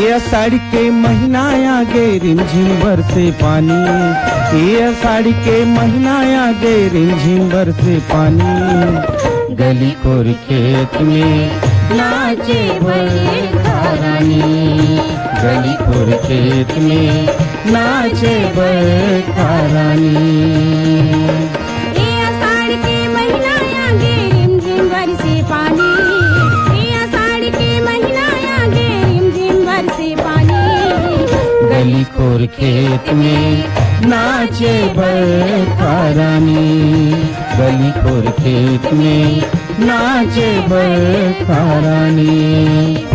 ये आषाढ़ के महीना आगे रिमझिम बरसे पानी, ये आषाढ़ के महीना आगे रिमझिम बरसे पानी। गली कोर खेत में नाचे बरखा रानी, गली कोर खेत में नाचे बरखा रानी। ये आषाढ़ के महीना आगे रिमझिम बरसे पानी, ये आषाढ़ के महीना आगे रिमझिम बरसे पानी। गली कोर खेत में नाचे बरखा रानी, गली कोर खेत में नाचे बरखा रानी।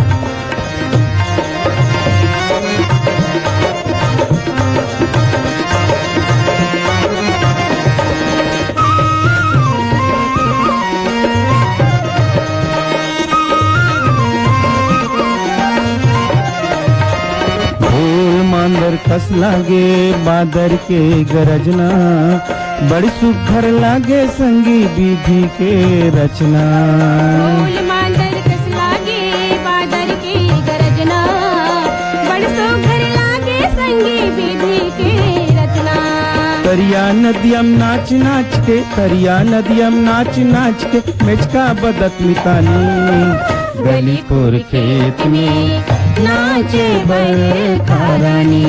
मांदर कस लागे बादर के गरजना, बड़ी सुघर लागे संगी विधि के रचना। फूल मांदर कस लागे बादर के गरजना, बड़ी सुघर लागे संगी विधि के रचना। तरिया नदियम नाच नाच के, तरिया नदियम नाच नाच के मेचका बदत मितानी। गली कोर खेत में नाचे बरखा रानी,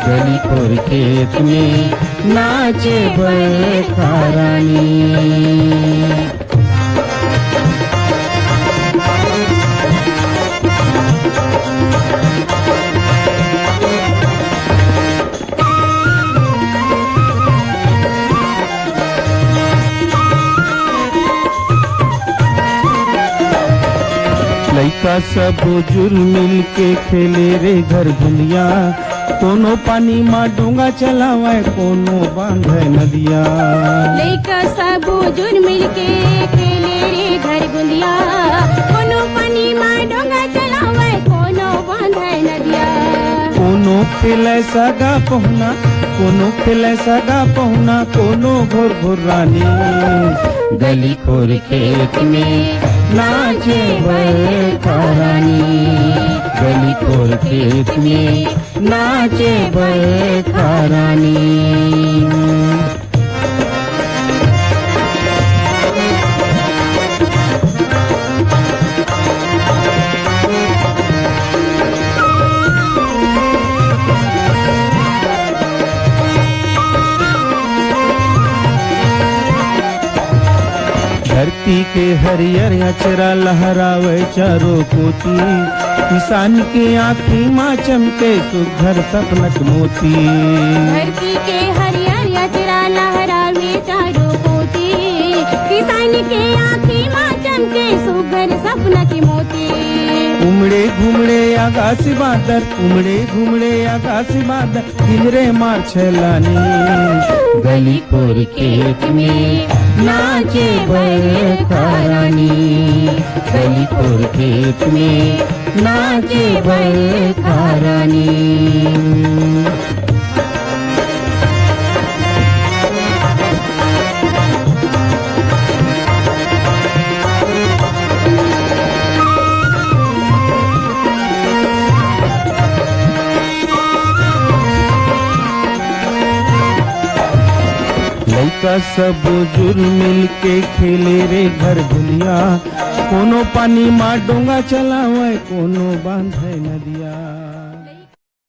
गली कोर खेत में नाचे बरखा रानी। लइका सब बुजुर्ग मिल के खेले रे घर गुलिया, कोनो पानी माँ डोंगा चलावे कोनो बांधे नदिया। लइका सब बुजुर्ग मिल के खेले रे घर गुलिया, कोनो पानी माँ डोंगा चलावे कोनो बांधे नदिया। कोनो खेले सगा पहुना, कोनो खेले सगा पहुना, कोनो घोर घोर रानी। गली कोर खेत में नाचे बरखा रानी, गली कोर खेत में नाचे बरखा रानी। धरती के हरियर अचरा लहरावे चारों कोती, किसान के आँखी माँ चमके सुघर सपनक मोती। धरती के हरियर अचरा लहरावे चारों कोती, किसान के आँखी माँ चमके सुघर सपनक मोती। उमड़े घुमड़े आकाश बादर, उमड़े घुमड़े आकाश बादर, गिजरे मार छलानी। गली कोर खेत में नाचे बरखा रानी, गली कोर खेत में नाचे बरखा रानी। लइका सब बुजुर्ग मिल के खेले रे घर गुलिया, कोनो पानी माँ डोंगा चलावे कोनो बांधे नदिया।